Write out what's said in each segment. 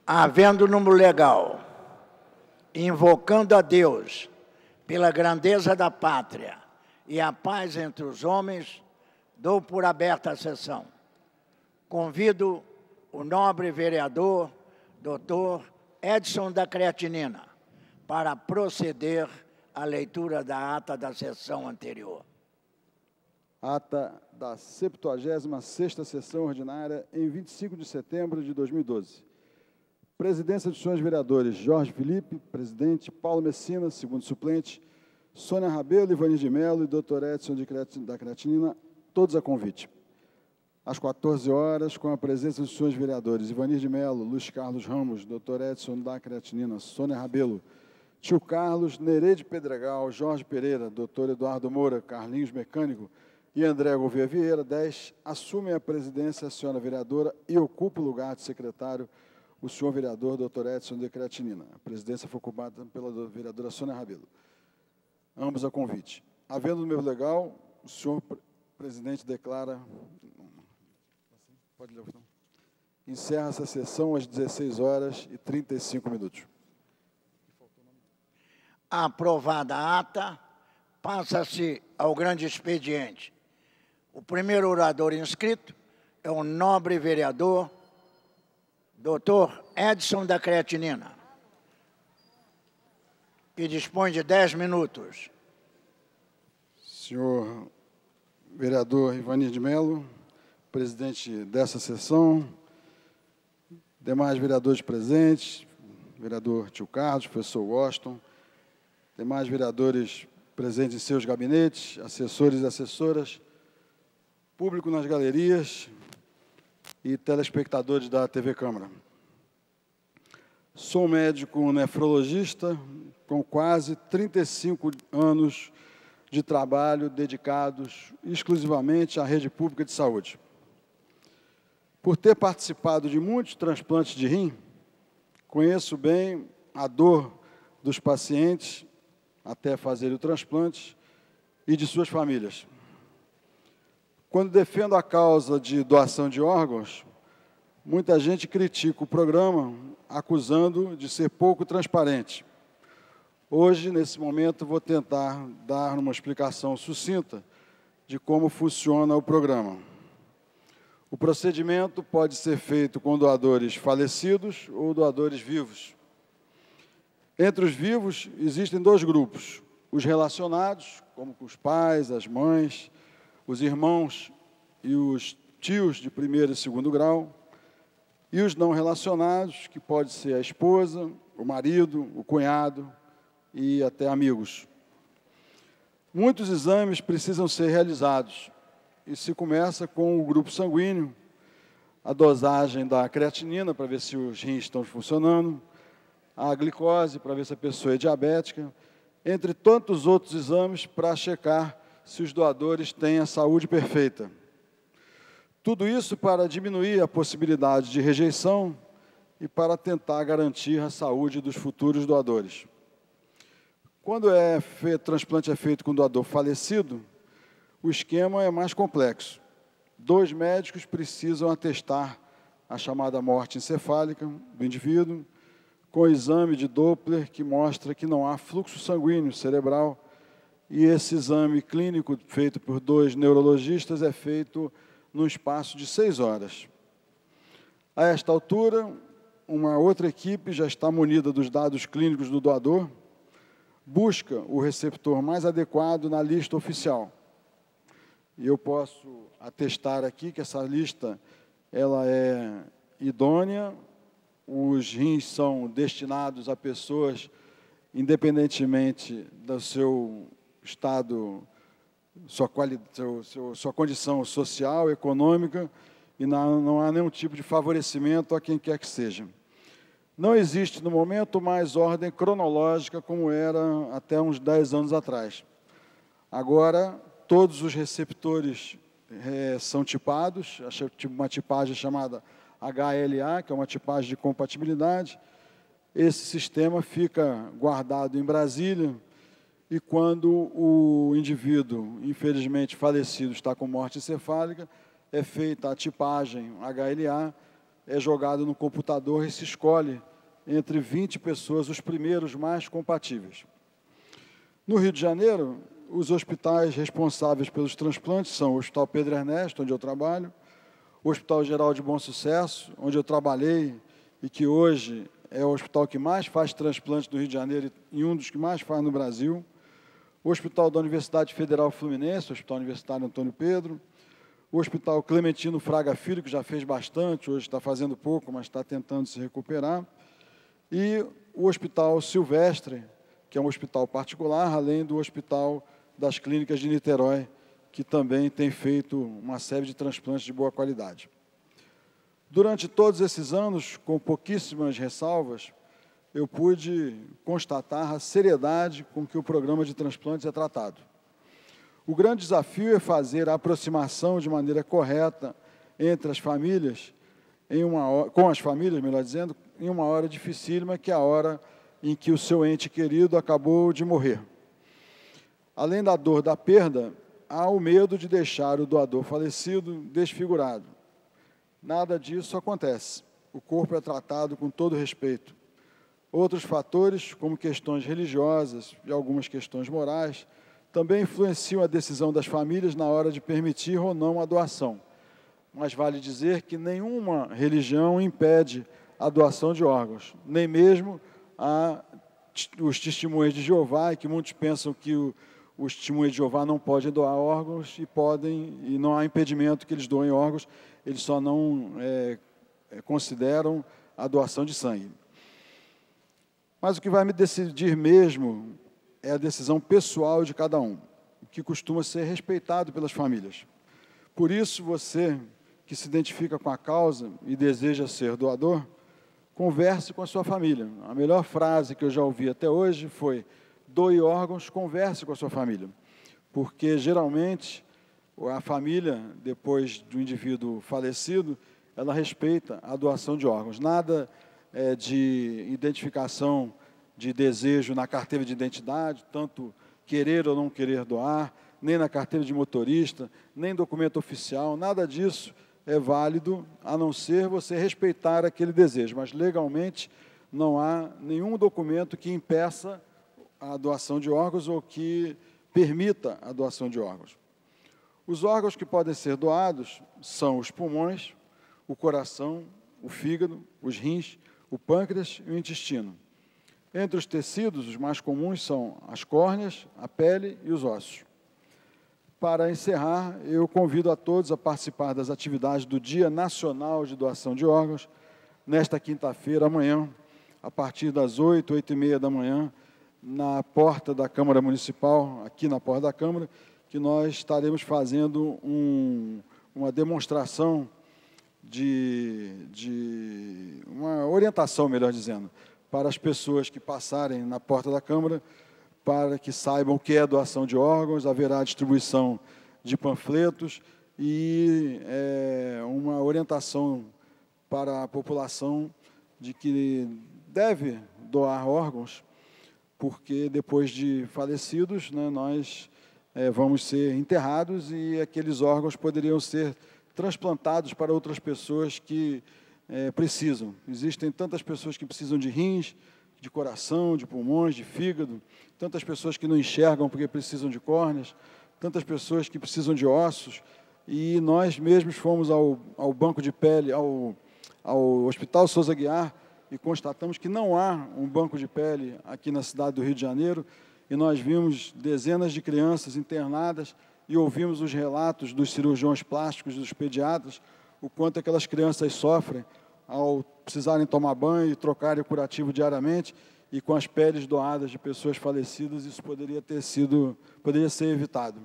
Havendo número legal, invocando a Deus pela grandeza da pátria e a paz entre os homens, dou por aberta a sessão. Convido o nobre vereador, doutor Edson da Creatinina, para proceder à leitura da ata da sessão anterior. Ata da 76ª Sessão Ordinária, em 25 de setembro de 2012. Presidência dos senhores vereadores Jorge Felipe, presidente, Paulo Messina, segundo suplente, Sônia Rabelo, Ivanir de Mello e Dr. Edson da Creatinina, todos a convite. Às 14 horas, com a presença dos senhores vereadores Ivanir de Mello, Luiz Carlos Ramos, Dr. Edson da Creatinina, Sônia Rabelo, Tio Carlos, Nereide Pedregal, Jorge Pereira, Dr. Eduardo Moura, Carlinhos Mecânico e André Gouveia Vieira, 10, assumem a presidência a senhora vereadora e ocupa o lugar de secretário o senhor vereador Dr. Edson da Creatinina. A presidência foi ocupada pela vereadora Sônia Rabelo. Ambos a convite. Havendo número legal, o senhor presidente declara... Pode ler o botão. Encerra essa sessão às 16 horas e 35 minutos. Aprovada a ata, passa-se ao grande expediente. O primeiro orador inscrito é o nobre vereador Dr. Edson da Creatinina, que dispõe de 10 minutos. Senhor vereador Ivanir de Mello, presidente dessa sessão, demais vereadores presentes, vereador Tio Carlos, professor Washington, demais vereadores presentes em seus gabinetes, assessores e assessoras, público nas galerias e telespectadores da TV Câmara. Sou médico nefrologista com quase 35 anos de trabalho dedicados exclusivamente à rede pública de saúde. Por ter participado de muitos transplantes de rim, conheço bem a dor dos pacientes até fazer o transplante e de suas famílias. Quando defendo a causa de doação de órgãos, muita gente critica o programa, acusando de ser pouco transparente. Hoje, nesse momento, vou tentar dar uma explicação sucinta de como funciona o programa. O procedimento pode ser feito com doadores falecidos ou doadores vivos. Entre os vivos, existem dois grupos: os relacionados, como os pais, as mães, os irmãos e os tios de primeiro e segundo grau, e os não relacionados, que pode ser a esposa, o marido, o cunhado e até amigos. Muitos exames precisam ser realizados, e se começa com o grupo sanguíneo, a dosagem da creatinina, para ver se os rins estão funcionando, a glicose, para ver se a pessoa é diabética, entre tantos outros exames para checar se os doadores têm a saúde perfeita. Tudo isso para diminuir a possibilidade de rejeição e para tentar garantir a saúde dos futuros doadores. Quando transplante é feito com doador falecido, o esquema é mais complexo. 2 médicos precisam atestar a chamada morte encefálica do indivíduo, com exame de Doppler que mostra que não há fluxo sanguíneo cerebral, e esse exame clínico feito por 2 neurologistas é feito num espaço de 6 horas. A esta altura, uma outra equipe já está munida dos dados clínicos do doador, busca o receptor mais adequado na lista oficial. E eu posso atestar aqui que essa lista ela é idônea, os rins são destinados a pessoas, independentemente do seu estado, sua condição social, econômica, e não há nenhum tipo de favorecimento a quem quer que seja. Não existe, no momento, mais ordem cronológica como era até uns 10 anos atrás. Agora, todos os receptores são tipados, uma tipagem chamada HLA, que é uma tipagem de compatibilidade. Esse sistema fica guardado em Brasília e quando o indivíduo, infelizmente falecido, está com morte encefálica, é feita a tipagem HLA é jogado no computador e se escolhe entre 20 pessoas os primeiros mais compatíveis. No Rio de Janeiro, os hospitais responsáveis pelos transplantes são o Hospital Pedro Ernesto, onde eu trabalho, o Hospital Geral de Bom Sucesso, onde eu trabalhei e que hoje é o hospital que mais faz transplantes no Rio de Janeiro e um dos que mais faz no Brasil, o Hospital da Universidade Federal Fluminense, o Hospital Universitário Antônio Pedro, o Hospital Clementino Fraga Filho, que já fez bastante, hoje está fazendo pouco, mas está tentando se recuperar, e o Hospital Silvestre, que é um hospital particular, além do Hospital das Clínicas de Niterói, que também tem feito uma série de transplantes de boa qualidade. Durante todos esses anos, com pouquíssimas ressalvas, eu pude constatar a seriedade com que o programa de transplantes é tratado. O grande desafio é fazer a aproximação de maneira correta entre as famílias, com as famílias, melhor dizendo, em uma hora dificílima, que é a hora em que o seu ente querido acabou de morrer. Além da dor da perda, há o medo de deixar o doador falecido desfigurado. Nada disso acontece. O corpo é tratado com todo respeito. Outros fatores, como questões religiosas e algumas questões morais, também influenciam a decisão das famílias na hora de permitir ou não a doação. Mas vale dizer que nenhuma religião impede a doação de órgãos, nem mesmo os testemunhas de Jeová, que muitos pensam que os testemunhas de Jeová não podem doar órgãos e não há impedimento que eles doem órgãos, eles só não consideram a doação de sangue. Mas o que vai me decidir mesmo é a decisão pessoal de cada um, que costuma ser respeitado pelas famílias. Por isso, você que se identifica com a causa e deseja ser doador, converse com a sua família. A melhor frase que eu já ouvi até hoje foi: doe órgãos, converse com a sua família. Porque, geralmente, a família, depois do indivíduo falecido, ela respeita a doação de órgãos. Nada de identificação de desejo na carteira de identidade, tanto querer ou não querer doar, nem na carteira de motorista, nem documento oficial, nada disso é válido, a não ser você respeitar aquele desejo. Mas, legalmente, não há nenhum documento que impeça a doação de órgãos ou que permita a doação de órgãos. Os órgãos que podem ser doados são os pulmões, o coração, o fígado, os rins, o pâncreas e o intestino. Entre os tecidos, os mais comuns são as córneas, a pele e os ossos. Para encerrar, eu convido a todos a participar das atividades do Dia Nacional de Doação de Órgãos, nesta quinta-feira, amanhã, a partir das 8, 8h30 da manhã, na porta da Câmara Municipal, aqui na porta da Câmara, que nós estaremos fazendo uma demonstração uma orientação, melhor dizendo, para as pessoas que passarem na porta da Câmara, para que saibam o que é doação de órgãos. Haverá distribuição de panfletos e uma orientação para a população de que deve doar órgãos, porque depois de falecidos, né, nós vamos ser enterrados e aqueles órgãos poderiam ser transplantados para outras pessoas que precisam. Existem tantas pessoas que precisam de rins, de coração, de pulmões, de fígado, tantas pessoas que não enxergam porque precisam de córneas, tantas pessoas que precisam de ossos, e nós mesmos fomos ao banco de pele, ao Hospital Souza Aguiar, e constatamos que não há um banco de pele aqui na cidade do Rio de Janeiro, e nós vimos dezenas de crianças internadas e ouvimos os relatos dos cirurgiões plásticos, dos pediatras, o quanto aquelas crianças sofrem ao precisarem tomar banho e trocarem o curativo diariamente, e com as peles doadas de pessoas falecidas, isso poderia ser evitado.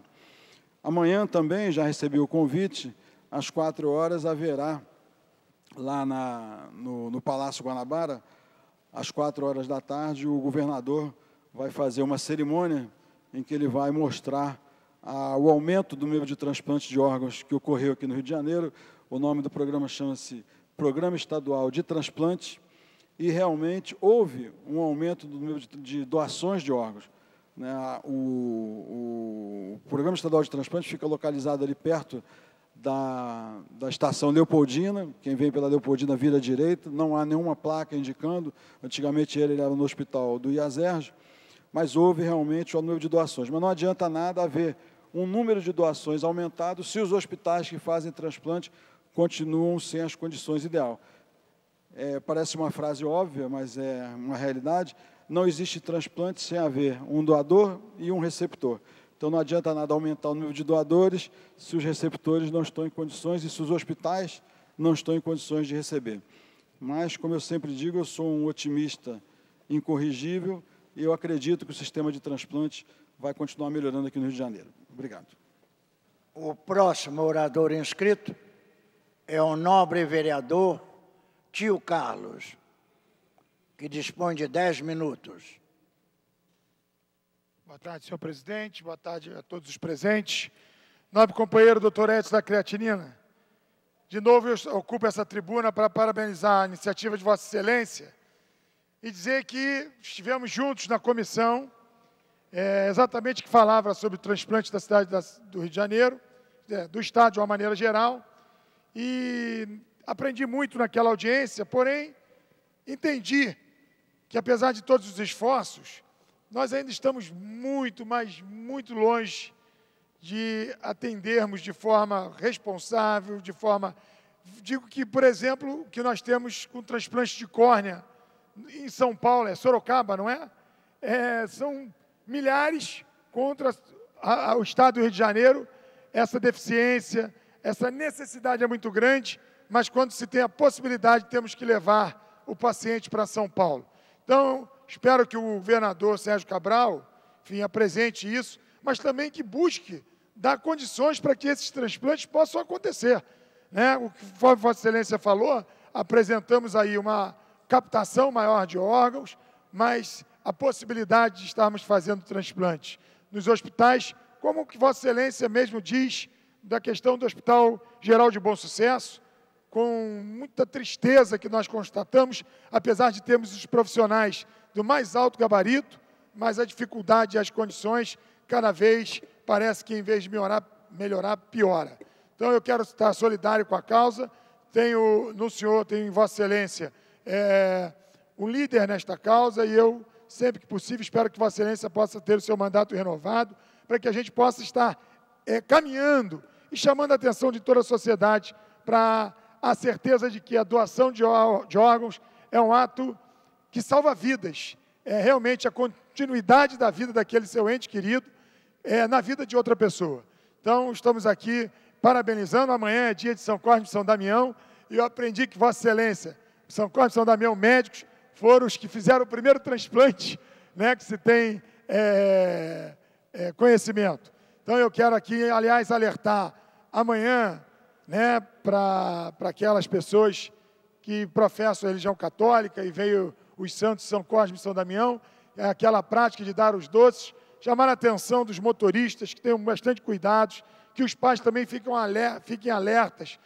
Amanhã também, já recebi o convite, às 4h haverá, lá no Palácio Guanabara, às 4h, o governador vai fazer uma cerimônia em que ele vai mostrar o aumento do número de transplantes de órgãos que ocorreu aqui no Rio de Janeiro. O nome do programa chama-se Programa Estadual de Transplantes, e realmente houve um aumento do número de doações de órgãos. O Programa Estadual de Transplantes fica localizado ali perto da estação Leopoldina. Quem vem pela Leopoldina vira à direita, não há nenhuma placa indicando. Antigamente ele era no hospital do Iazerge, mas houve realmente o número de doações. Mas não adianta nada haver um número de doações aumentado se os hospitais que fazem transplante continuam sem as condições ideais. Parece uma frase óbvia, mas é uma realidade. Não existe transplante sem haver um doador e um receptor. Então, não adianta nada aumentar o número de doadores se os receptores não estão em condições e se os hospitais não estão em condições de receber. Mas, como eu sempre digo, eu sou um otimista incorrigível e eu acredito que o sistema de transplante vai continuar melhorando aqui no Rio de Janeiro. Obrigado. O próximo orador inscrito é o nobre vereador Tio Carlos, que dispõe de 10 minutos. Boa tarde, senhor presidente. Boa tarde a todos os presentes. Nobre companheiro doutor Edson da Creatinina, de novo eu ocupo essa tribuna para parabenizar a iniciativa de Vossa Excelência e dizer que estivemos juntos na comissão, exatamente que falava sobre o transplante da cidade do Rio de Janeiro, do Estado de uma maneira geral, e aprendi muito naquela audiência, porém, entendi que, apesar de todos os esforços, nós ainda estamos muito, mas muito longe de atendermos de forma responsável, de forma... Digo que, por exemplo, o que nós temos com transplante de córnea em São Paulo, é Sorocaba, não é? São milhares contra o Estado do Rio de Janeiro. Essa deficiência, essa necessidade é muito grande, mas quando se tem a possibilidade, temos que levar o paciente para São Paulo. Então, espero que o governador Sérgio Cabral, enfim, apresente isso, mas também que busque dar condições para que esses transplantes possam acontecer. Né? O que Vossa Excelência falou, apresentamos aí uma captação maior de órgãos, mas a possibilidade de estarmos fazendo transplantes nos hospitais, como o que Vossa Excelência mesmo diz da questão do Hospital Geral de Bom Sucesso, com muita tristeza que nós constatamos, apesar de termos os profissionais do mais alto gabarito, mas a dificuldade e as condições, cada vez, parece que em vez de melhorar, piora. Então, eu quero estar solidário com a causa, tenho em Vossa Excelência um líder nesta causa e eu, sempre que possível, espero que Vossa Excelência possa ter o seu mandato renovado, para que a gente possa estar caminhando e chamando a atenção de toda a sociedade para a certeza de que a doação de órgãos é um ato que salva vidas, é realmente a continuidade da vida daquele seu ente querido na vida de outra pessoa. Então, estamos aqui parabenizando. Amanhã é dia de São Cosme e São Damião, e eu aprendi que Vossa Excelência, São Cosme e São Damião, médicos, foram os que fizeram o primeiro transplante, né, que se tem conhecimento. Então, eu quero aqui, aliás, alertar amanhã, né, para aquelas pessoas que professam a religião católica e veio os santos São Cosme e São Damião, aquela prática de dar os doces, chamar a atenção dos motoristas, que tenham bastante cuidados, que os pais também fiquem alertas,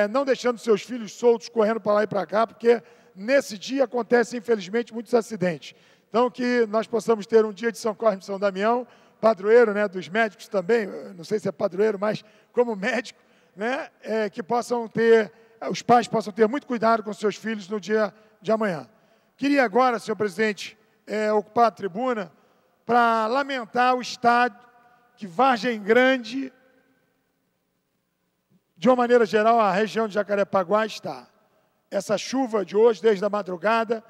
não deixando seus filhos soltos, correndo para lá e para cá, porque nesse dia acontecem, infelizmente, muitos acidentes. Então, que nós possamos ter um dia de São Cosme e São Damião, padroeiro, né, dos médicos também, não sei se é padroeiro, mas como médico, né, que os pais possam ter muito cuidado com seus filhos no dia de amanhã. Queria agora, senhor presidente, ocupar a tribuna para lamentar o estado que Vargem Grande, de uma maneira geral, a região de Jacarepaguá está. Essa chuva de hoje, desde a madrugada,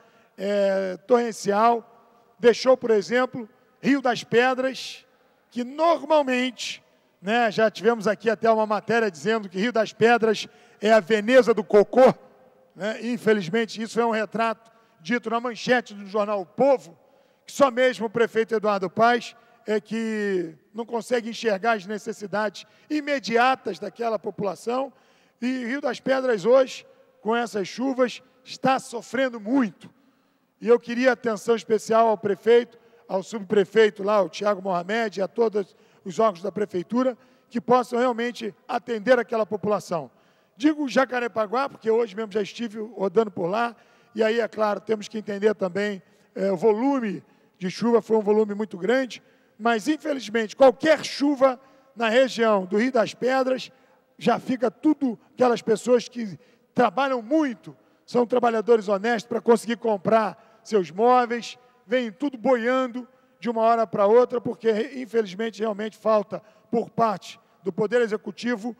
torrencial, deixou, por exemplo, Rio das Pedras, que normalmente, né, já tivemos aqui até uma matéria dizendo que Rio das Pedras é a Veneza do cocô, né? Infelizmente, isso é um retrato dito na manchete do jornal O Povo, que só mesmo o prefeito Eduardo Paes que não consegue enxergar as necessidades imediatas daquela população, e Rio das Pedras hoje, com essas chuvas, está sofrendo muito. E eu queria atenção especial ao prefeito, ao subprefeito lá, o Tiago Mohamed, e a todos os órgãos da prefeitura, que possam realmente atender aquela população. Digo Jacarepaguá, porque hoje mesmo já estive rodando por lá, e aí, é claro, temos que entender também o volume de chuva, foi um volume muito grande, mas, infelizmente, qualquer chuva na região do Rio das Pedras já fica tudo, aquelas pessoas que trabalham muito, são trabalhadores honestos para conseguir comprar seus móveis, vem tudo boiando de uma hora para outra, porque, infelizmente, realmente falta, por parte do Poder Executivo,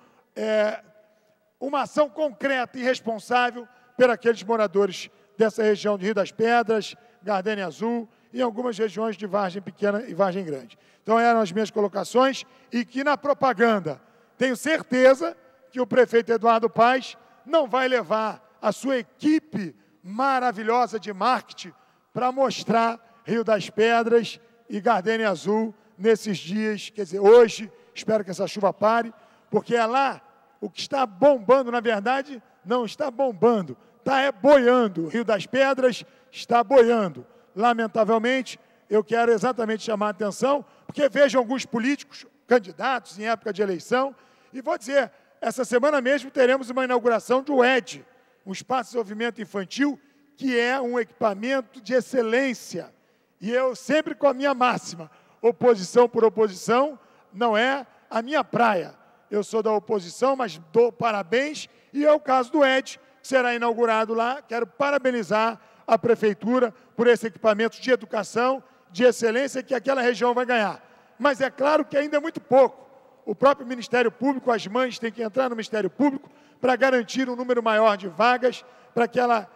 uma ação concreta e responsável por aqueles moradores dessa região de Rio das Pedras, Gardênia Azul e algumas regiões de Vargem Pequena e Vargem Grande. Então, eram as minhas colocações e que na propaganda, tenho certeza que o prefeito Eduardo Paes não vai levar a sua equipe maravilhosa de marketing para mostrar Rio das Pedras e Gardênia Azul nesses dias, quer dizer, hoje, espero que essa chuva pare, porque é lá o que está bombando, na verdade, não está bombando, está boiando. Rio das Pedras está boiando. Lamentavelmente, eu quero exatamente chamar a atenção, porque vejo alguns políticos, candidatos em época de eleição, e vou dizer, essa semana mesmo teremos uma inauguração do ED, um espaço de desenvolvimento infantil, que é um equipamento de excelência. E eu sempre com a minha máxima, oposição por oposição, não é a minha praia. Eu sou da oposição, mas dou parabéns, e é o caso do ED, que será inaugurado lá. Quero parabenizar a Prefeitura por esse equipamento de educação, de excelência, que aquela região vai ganhar. Mas é claro que ainda é muito pouco. O próprio Ministério Público, as mães têm que entrar no Ministério Público para garantir um número maior de vagas para aquela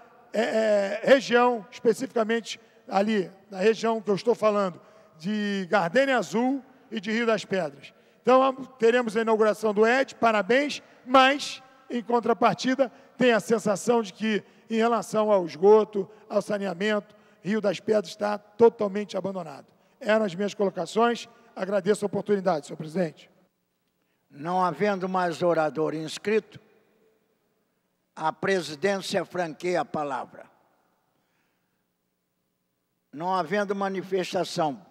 região, especificamente ali, na região que eu estou falando, de Gardênia Azul e de Rio das Pedras. Então, teremos a inauguração do ED, parabéns, mas, em contrapartida, tem a sensação de que, em relação ao esgoto, ao saneamento, Rio das Pedras está totalmente abandonado. Eram as minhas colocações. Agradeço a oportunidade, senhor presidente. Não havendo mais orador inscrito, a presidência franqueia a palavra. Não havendo manifestação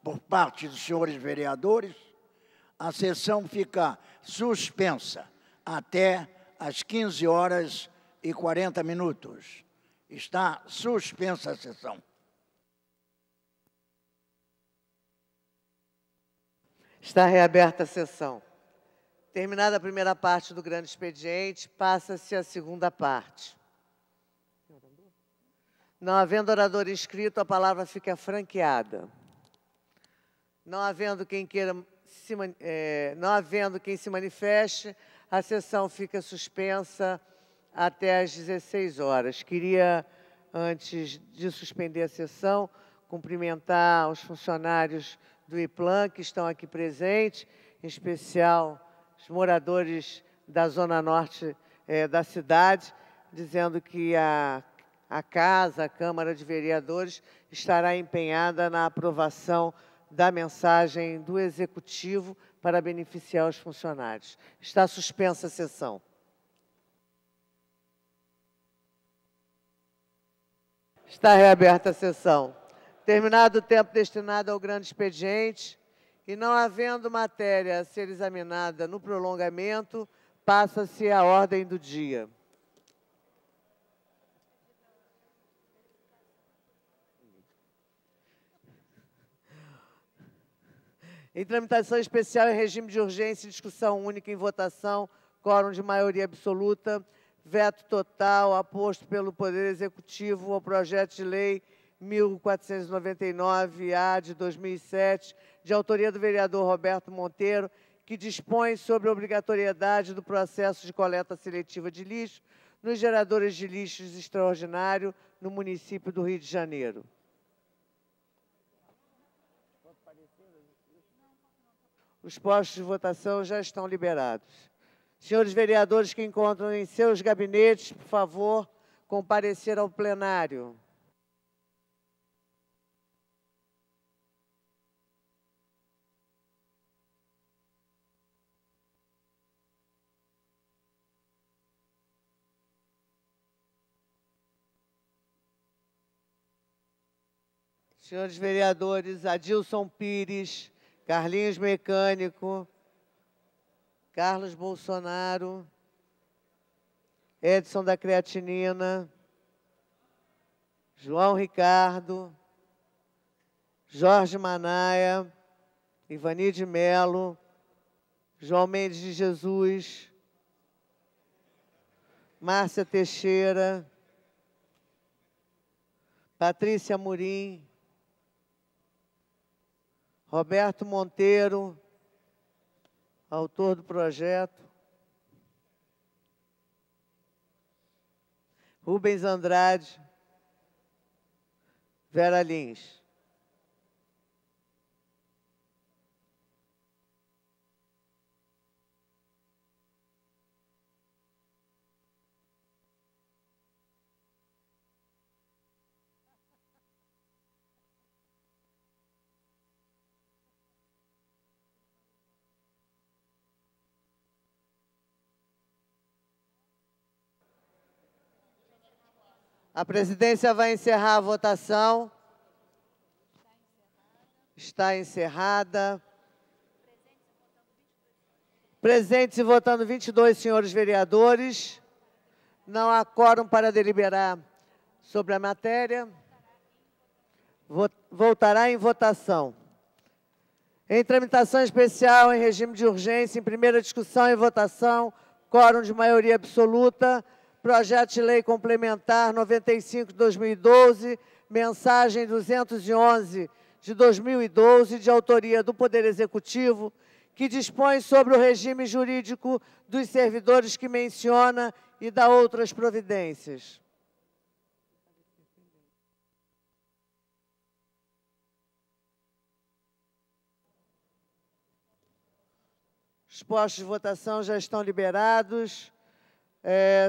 por parte dos senhores vereadores, a sessão fica suspensa até às 15h40. Está suspensa a sessão. Está reaberta a sessão. Terminada a primeira parte do grande expediente, passa-se a segunda parte. Não havendo orador inscrito, a palavra fica franqueada. Não havendo quem se manifeste, a sessão fica suspensa até às 16h. Queria, antes de suspender a sessão, cumprimentar os funcionários do IPLAN que estão aqui presentes, em especial os moradores da zona norte da cidade, dizendo que a Câmara de Vereadores, estará empenhada na aprovação da mensagem do Executivo para beneficiar os funcionários. Está suspensa a sessão. Está reaberta a sessão. Terminado o tempo destinado ao grande expediente e não havendo matéria a ser examinada no prolongamento, passa-se a ordem do dia. Em tramitação especial em regime de urgência e discussão única em votação, quórum de maioria absoluta, veto total aposto pelo Poder Executivo ao projeto de lei 1499-A de 2007, de autoria do vereador Roberto Monteiro, que dispõe sobre a obrigatoriedade do processo de coleta seletiva de lixo nos geradores de lixos extraordinário no município do Rio de Janeiro. Os postos de votação já estão liberados. Senhores vereadores que encontram em seus gabinetes, por favor, comparecer ao plenário. Senhores vereadores Adilson Pires, Carlinhos Mecânico, Carlos Bolsonaro, Edson da Creatinina, João Ricardo, Jorge Manaia, Ivani de Melo, João Mendes de Jesus, Márcia Teixeira, Patrícia Amorim, Roberto Monteiro, autor do projeto, Rubens Andrade, Vera Lins. A presidência vai encerrar a votação. Está encerrada. Presentes e votando 22 senhores vereadores. Não há quórum para deliberar sobre a matéria. Voltará em votação. Em tramitação especial, em regime de urgência, em primeira discussão e votação, quórum de maioria absoluta, projeto de lei complementar 95 de 2012, mensagem 211 de 2012, de autoria do Poder Executivo, que dispõe sobre o regime jurídico dos servidores que menciona e dá outras providências. Os postos de votação já estão liberados.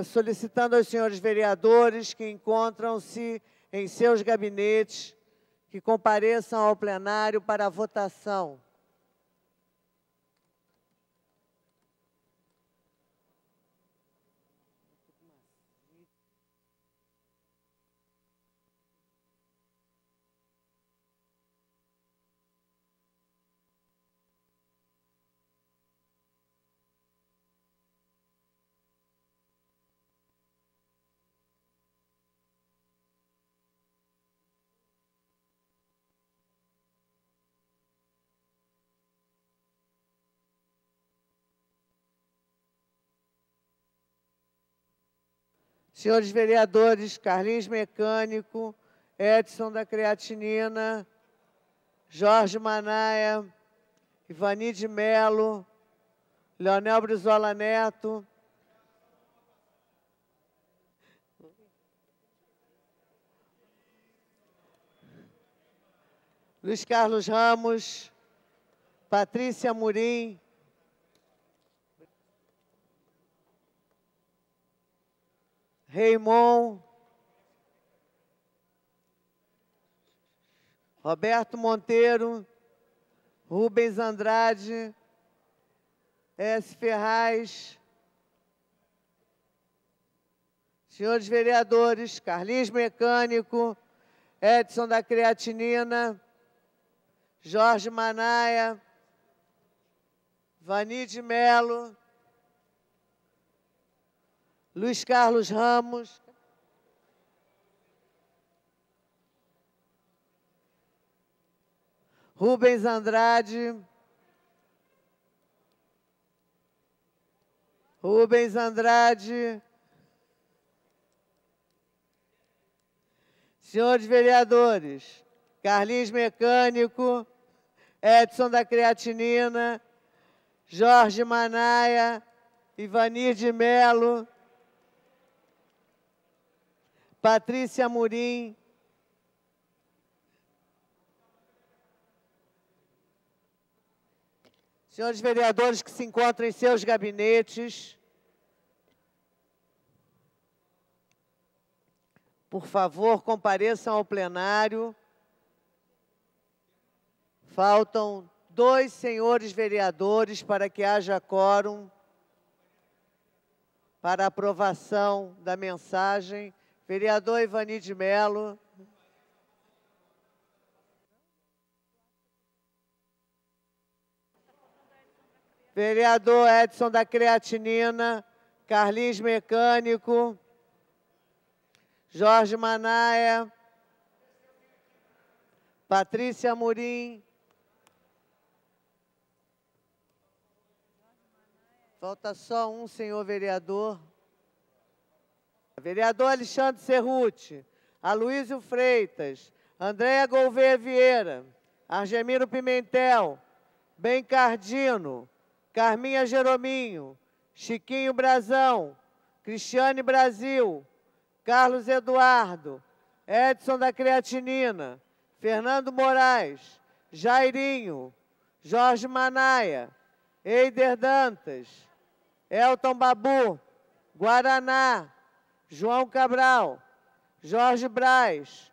Solicitando aos senhores vereadores que encontram-se em seus gabinetes, que compareçam ao plenário para a votação. Senhores vereadores, Carlinhos Mecânico, Edson da Creatinina, Jorge Manaia, Ivani de Melo, Leonel Brizola Neto, Luiz Carlos Ramos, Patrícia Amorim, Raimon, Roberto Monteiro, Rubens Andrade, S. Ferraz, senhores vereadores, Carlinhos Mecânico, Edson da Creatinina, Jorge Manaia, Ivani de Melo, Luiz Carlos Ramos, Rubens Andrade, senhores vereadores, Carlinhos Mecânico, Edson da Creatinina, Jorge Manaia, Ivani de Melo, Patrícia Amorim, senhores vereadores que se encontram em seus gabinetes, por favor, compareçam ao plenário. Faltam 2 senhores vereadores para que haja quórum para aprovação da mensagem. Vereador Ivani de Melo. Vereador Edson da Creatinina, Carlinhos Mecânico, Jorge Manaia, Patrícia Amorim. Falta só um senhor vereador. Vereador Alexandre Cerruti, Aloísio Freitas, Andréia Gouveia Vieira, Argemiro Pimentel, Bencardino, Carminha Jerominho, Chiquinho Brazão, Cristiane Brasil, Carlos Eduardo, Edson da Creatinina, Fernando Moraes, Jairinho, Jorge Manaia, Eider Dantas, Elton Babu, Guaraná, João Cabral, Jorge Braz,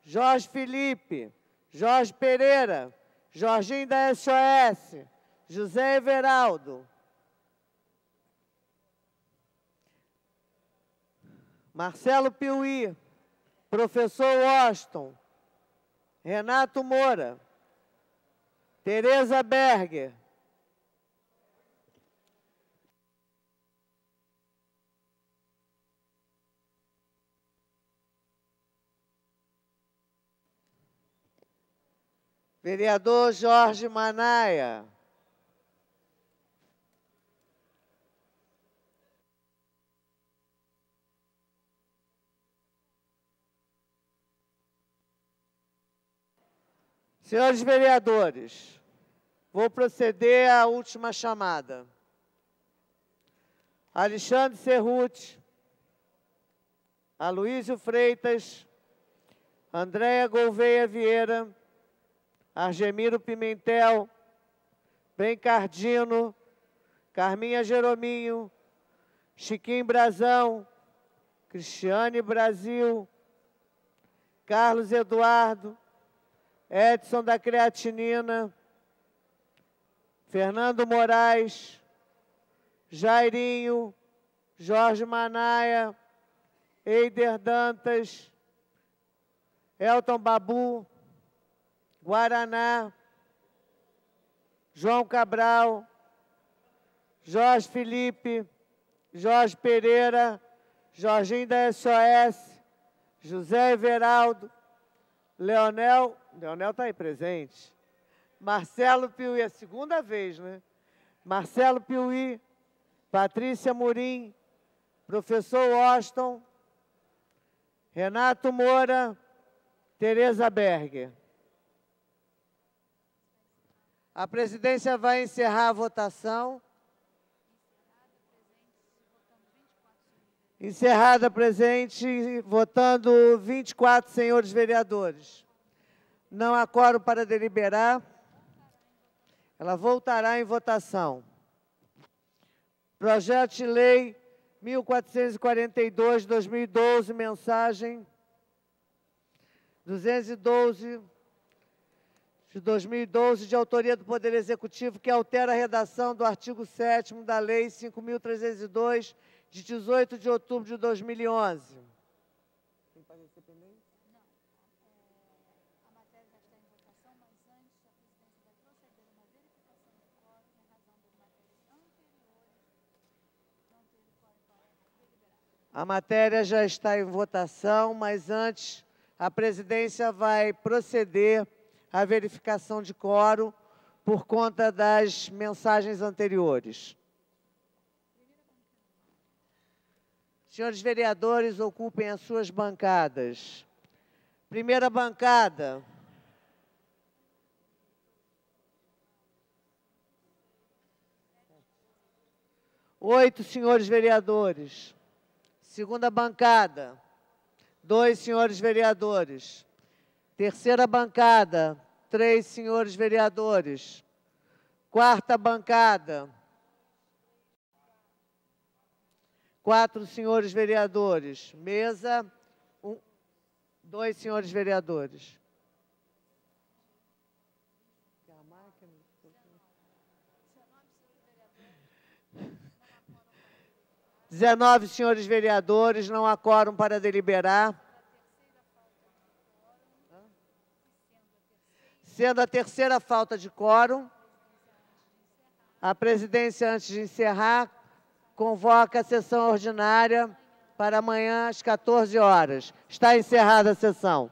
Jorge Felipe, Jorge Pereira, Jorginho da SOS, José Everaldo, Marcelo Piuí, Professor Washington, Renato Moura, Tereza Berger, vereador Jorge Manaia, senhores vereadores, vou proceder à última chamada. Alexandre Cerruti, Aloísio Freitas, Andréia Gouveia Vieira, Argemiro Pimentel, Bencardino, Carminha Jerominho, Chiquinho Brazão, Cristiane Brasil, Carlos Eduardo, Edson da Creatinina, Fernando Moraes, Jairinho, Jorge Manaia, Eider Dantas, Elton Babu, Guaraná, João Cabral, Jorge Felipe, Jorge Pereira, Jorginho da SOS, José Everaldo, Leonel está aí presente, Marcelo Piuí, é a segunda vez, né? Marcelo Piuí, Patrícia Murim, Professor Washington, Renato Moura, Tereza Berger. A presidência vai encerrar a votação. Encerrada a presente, votando 24 senhores vereadores. Não há quórum para deliberar. Ela voltará em votação. Projeto de Lei 1442, 2012, mensagem 212 de 2012, de autoria do Poder Executivo, que altera a redação do artigo 7º da Lei 5.302, de 18 de outubro de 2011. Tem parecer pendente? Não. A matéria já está em votação, mas antes a presidência vai proceder a uma verificação do quórum em razão das matérias anteriores não terem quórum para deliberar. A matéria já está em votação, mas antes a presidência vai proceder à verificação de quórum por conta das mensagens anteriores. Senhores vereadores, ocupem as suas bancadas. Primeira bancada. Oito senhores vereadores. Segunda bancada. 2 senhores vereadores. Terceira bancada, 3 senhores vereadores. Quarta bancada, 4 senhores vereadores. Mesa, 2 senhores vereadores. 19 senhores vereadores, não há quórum para deliberar. Sendo a terceira falta de quórum, a presidência, antes de encerrar, convoca a sessão ordinária para amanhã às 14 horas. Está encerrada a sessão.